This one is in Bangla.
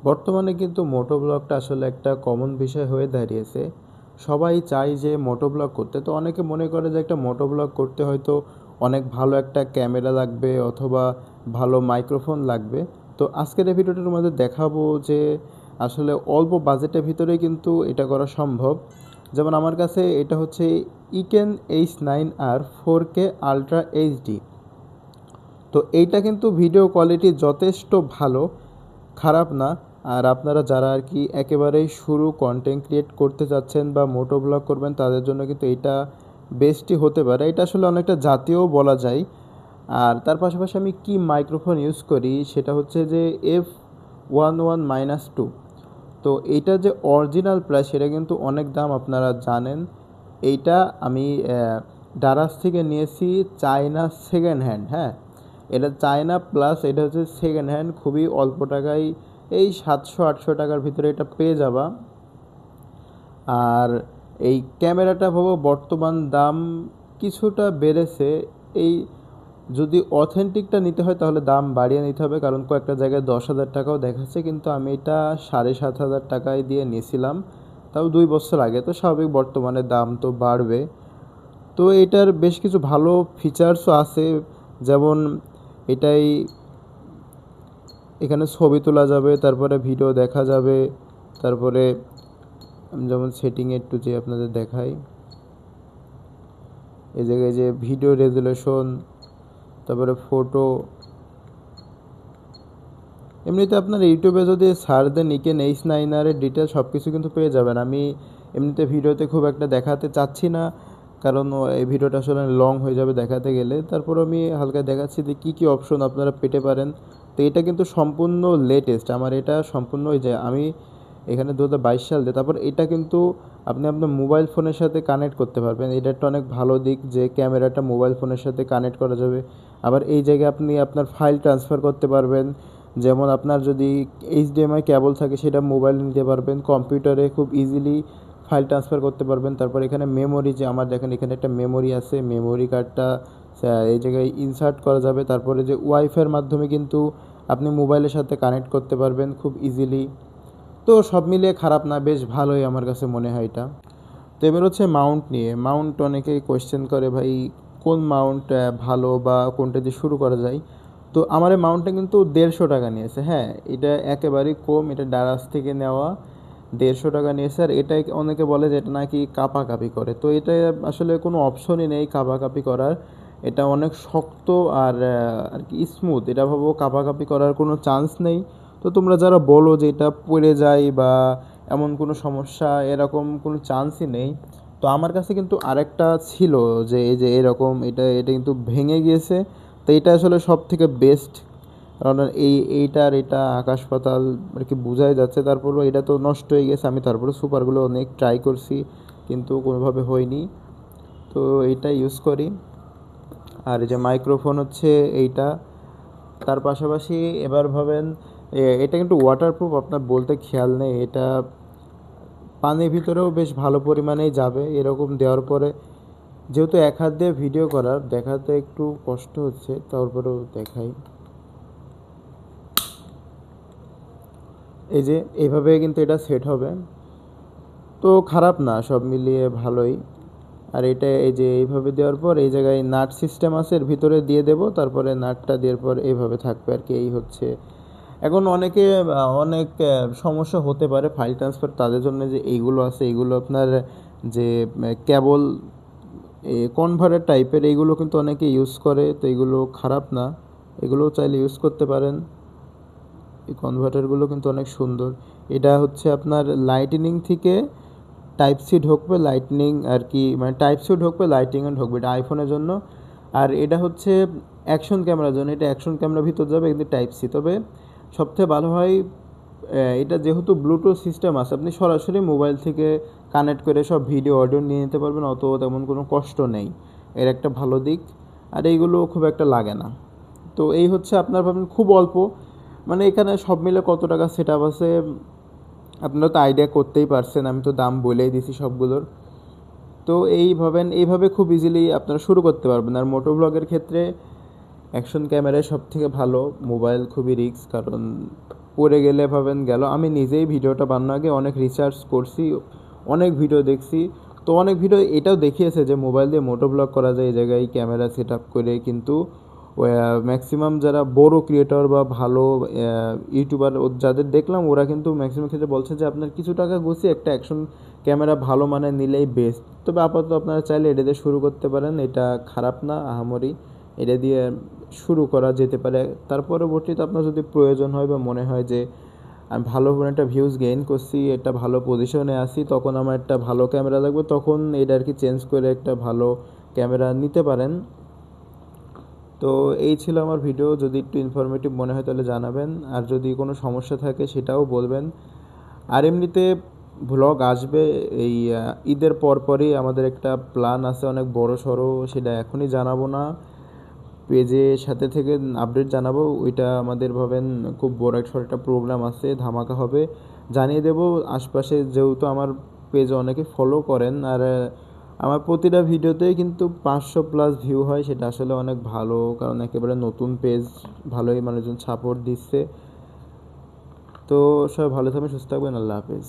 বর্তমানে কিন্তু মোটো ব্লগটা আসলে একটা কমন বিষয় হয়ে দাঁড়িয়েছে। সবাই চায় যে মোটো ব্লগ করতে। তো অনেকে মনে করে যে একটা মোটো ব্লগ করতে হয়তো অনেক ভালো একটা ক্যামেরা লাগবে অথবা ভালো মাইক্রোফোন লাগবে। তো আজকের এই ভিডিওটার মধ্যে দেখাবো যে আসলে অল্প বাজেটের ভিতরেই কিন্তু এটা করা সম্ভব। যেমন আমার কাছে এটা হচ্ছে EKEN H9R 4K ultra HD. তো এইটা কিন্তু ভিডিও কোয়ালিটি যথেষ্ট ভালো, খারাপ না। আর আপনারা যারা আর কি একেবারেই শুরু কন্টেন্ট ক্রিয়েট করতে চাচ্ছেন বা মোটো ব্লগ করবেন তাদের জন্য কিন্তু এইটা বেস্টই হতে পারে। এটা আসলে অনেকটা জাতীয়ও বলা যায়। আর তার পাশাপাশি আমি কি মাইক্রোফোন ইউজ করি সেটা হচ্ছে যে F11-2। তো এইটা যে অরিজিনাল প্রাইস সেটা কিন্তু অনেক দাম, আপনারা জানেন। এইটা আমি ডারাস থেকে নিয়েছি, চায়না সেকেন্ড হ্যান্ড। হ্যাঁ, এটা চায়না প্লাস এটা হচ্ছে সেকেন্ড হ্যান্ড, খুবই অল্প টাকায় এই 700-800 টাকার ভিতরে এটা পেয়ে যাবা। আর এই ক্যামেরাটা ভাবো বর্তমান দাম কিছুটা বেড়েছে। এই যদি অথেন্টিকটা নিতে হয় তাহলে দাম বাড়িয়ে নিতে হবে, কারণ কয়েকটা জায়গায় 10,000 টাকাও দেখাচ্ছে, কিন্তু আমি এটা 7,500 টাকায় দিয়ে নিয়েছিলাম, তাও 2 বছর আগে। তো স্বাভাবিক বর্তমানে দাম তো বাড়বে। তো এটার বেশ কিছু ভালো ফিচার্সও আছে, যেমন এটাই এখানে ছবি তোলা যাবে, তারপরে ভিডিও দেখা যাবে। তারপরে আমি যেমন সেটিংয়ে একটু যে আপনাদের দেখাই, এই জায়গায় যে ভিডিও রেজুলেশন, তারপরে ফটো। এমনিতে আপনার ইউটিউবে যদি সার্চ দেন ইকেন H9R এর ডিটেল সব কিছু কিন্তু পেয়ে যাবেন। আমি এমনিতে ভিডিওতে খুব একটা দেখাতে চাচ্ছি না, কারণ এই ভিডিওটা আসলে লং হয়ে যাবে দেখাতে গেলে। তারপর আমি হালকা দেখাচ্ছি যে কী কী অপশন আপনারা পেতে পারেন। তো এটা কিন্তু সম্পূর্ণ লেটেস্ট, আমার এটা সম্পূর্ণ ওই যে আমি এখানে 2022 সাল দিয়ে। তারপর এটা কিন্তু আপনি আপনার মোবাইল ফোনের সাথে কানেক্ট করতে পারবেন। এটা একটা অনেক ভালো দিক যে ক্যামেরাটা মোবাইল ফোনের সাথে কানেক্ট করা যাবে। আবার এই জায়গায় আপনি আপনার ফাইল ট্রান্সফার করতে পারবেন। যেমন আপনার যদি এইচডিএমআই কেবল থাকে সেটা মোবাইলে নিতে পারবেন, কম্পিউটারে খুব ইজিলি ফাইল ট্রান্সফার করতে পারবেন। তারপর এখানে মেমোরি, যে আমার দেখেন এখানে একটা মেমোরি আছে, মেমোরি কার্ডটা এই জায়গায় ইনসার্ট করা যাবে। তারপরে যে ওয়াইফাইয়ের মাধ্যমে কিন্তু আপনি মোবাইলের সাথে কানেক্ট করতে পারবেন খুব ইজিলি। তো সব মিলিয়ে খারাপ না, বেশ ভালোই আমার কাছে মনে হয় এটা। তো এবার হচ্ছে মাউন্ট নিয়ে। মাউন্ট অনেকেই কোয়েশ্চেন করে ভাই কোন মাউন্ট ভালো বা কোনটা দিয়ে শুরু করা যায়। তো আমার এই মাউন্টটা কিন্তু 150 টাকা নিয়েছে। হ্যাঁ, এটা একেবারেই কম, এটা ডারাস থেকে নেওয়া, 150 টাকা নিয়েছে। আর এটাই অনেকে বলে যে এটা নাকি কাঁপাকাঁপি করে, তো এটা আসলে কোনো অপশনই নেই কাঁপাকাঁপি করার। এটা অনেক শক্ত আর আর কি স্মুথ, এটা ভাবো কাঁপাকাঁপি করার কোনো চান্স নেই। তো তোমরা যারা বলো যে এটা পড়ে যায় বা এমন কোনো সমস্যা, এরকম কোনো চান্সই নেই। তো আমার কাছে কিন্তু আরেকটা ছিল যে এই যে এরকম, এটা এটা কিন্তু ভেঙে গিয়েছে। তো এটা আসলে সব থেকে বেস্ট, কারণ এইটার এটা আকাশ পাতাল আর কি বোঝাই যাচ্ছে। তারপরও এটা তো নষ্ট হয়ে গেছে, আমি তারপরে সুপারগুলো অনেক ট্রাই করছি কিন্তু কোনোভাবে হয়নি। তো এইটা ইউজ করি। আর এই যে মাইক্রোফোন হচ্ছে এইটা। তার পাশাপাশি এবার ভাবেন এটা কিন্তু ওয়াটারপ্রুফ, আপনার বলতে খেয়াল নেই, এটা পানির ভিতরেও বেশ ভালো পরিমাণেই যাবে এরকম দেওয়ার পরে। যেহেতু এক হাত দিয়ে ভিডিও করার, দেখাতে একটু কষ্ট হচ্ছে, তারপরেও দেখাই। এই যে এইভাবে কিন্তু এটা সেট হবে। তো খারাপ না, সব মিলিয়ে ভালোই। আর এটা এই যে এইভাবে দেওয়ার পর এই জায়গায় নাট সিস্টেম আছে, এর ভিতরে দিয়ে দেবো, তারপরে নাটটা দেওয়ার পর এইভাবে থাকবে আর কি। এই হচ্ছে এখন অনেকে অনেক সমস্যা হতে পারে ফাইল ট্রান্সফার, তাদের জন্য যে এইগুলো আছে, এইগুলো আপনার যে কেবল কনভার্টার টাইপের, এইগুলো কিন্তু অনেকে ইউজ করে। তো এইগুলো খারাপ না, এগুলোও চাইলে ইউজ করতে পারেন। এই কনভার্টারগুলো কিন্তু অনেক সুন্দর। এটা হচ্ছে আপনার লাইটনিং থেকে টাইপ সি ঢুকবে, লাইটনিং আর কি, মানে টাইপ সি ঢুকবে, লাইটিংও ঢুকবে, এটা আইফোনের জন্য। আর এটা হচ্ছে অ্যাকশন ক্যামেরার জন্য, এটা অ্যাকশন ক্যামেরার ভিতর যাবে কিন্তু টাইপ সি। তবে সবথেকে ভালো হয় এটা যেহেতু ব্লুটুথ সিস্টেম আছে, আপনি সরাসরি মোবাইল থেকে কানেক্ট করে সব ভিডিও অডিও নিয়ে নিতে পারবেন, অত তেমন কোনো কষ্ট নেই। এর একটা ভালো দিক। আর এইগুলো খুব একটা লাগে না। তো এই হচ্ছে আপনার ভাবেন খুব অল্প, মানে এখানে সব মিলে কত টাকা সেট আপ আছে আপনারা তো আইডিয়া করতেই পারছেন, আমি তো দাম বলেই দিছি সবগুলোর। তো এইভাবে খুব ইজিলি আপনারা শুরু করতে পারবেন। আর মোটো ব্লগের ক্ষেত্রে অ্যাকশন ক্যামেরায় সব থেকে ভালো, মোবাইল খুবই রিস্ক, কারণ পড়ে গেলে ভাবেন গেল। আমি নিজেই ভিডিওটা বানানোর আগে অনেক রিসার্চ করছি, অনেক ভিডিও দেখছি। তো অনেক ভিডিও এটাও দেখিয়েছে যে মোবাইল দিয়ে মোটো ব্লগ করা যায় এই জায়গায় ক্যামেরা সেট আপ করে, কিন্তু ম্যাক্সিমাম যারা বড় ক্রিয়েটর বা ভালো ইউটিউবার যাদের দেখলাম ওরা কিন্তু ম্যাক্সিমাম ক্ষেত্রে বলছে যে আপনার কিছু টাকা গুছিয়ে একটা অ্যাকশন ক্যামেরা ভালো মানের নিলেই বেস্ট। তবে আপাতত আপনারা চাইলে এটা দিয়ে শুরু করতে পারেন, এটা খারাপ না আহামরি, এটা দিয়ে শুরু করা যেতে পারে। তার পরবর্তীতে আপনার যদি প্রয়োজন হয় বা মনে হয় যে আমি ভালো করে একটা ভিউজ গেইন করছি, একটা ভালো পজিশনে আছি, তখন আমার একটা ভালো ক্যামেরা লাগবে, তখন এটা আর কি চেঞ্জ করে একটা ভালো ক্যামেরা নিতে পারেন। তো এই ছিল আমার ভিডিও। যদি একটু ইনফরমেটিভ মনে হয় তাহলে জানাবেন, আর যদি কোনো সমস্যা থাকে সেটাও বলবেন। আর এমনিতে ভ্লগ আসবে এই ঈদের পরপরই। আমাদের একটা প্ল্যান আছে অনেক বড় সড়ো, সেটা এখনই জানাবো না, পেজের সাথে থেকে আপডেট জানাবো। ওইটা আমাদের ভাবেন খুব বড় একটা প্রোগ্রাম আছে, ধামাকা হবে, জানিয়ে দেব। আশপাশে যেহেতু আমার পেজে অনেকে ফলো করেন, আর আমার প্রতিটা ভিডিওতেই কিন্তু 500+ ভিউ হয়, সেটা আসলে অনেক ভালো, কারণ একেবারে নতুন পেজ, ভালোই মানুষজন সাপোর্ট দিচ্ছে। তো সবাই ভালো থাকবেন, সুস্থ থাকবেন, আল্লাহ হাফেজ।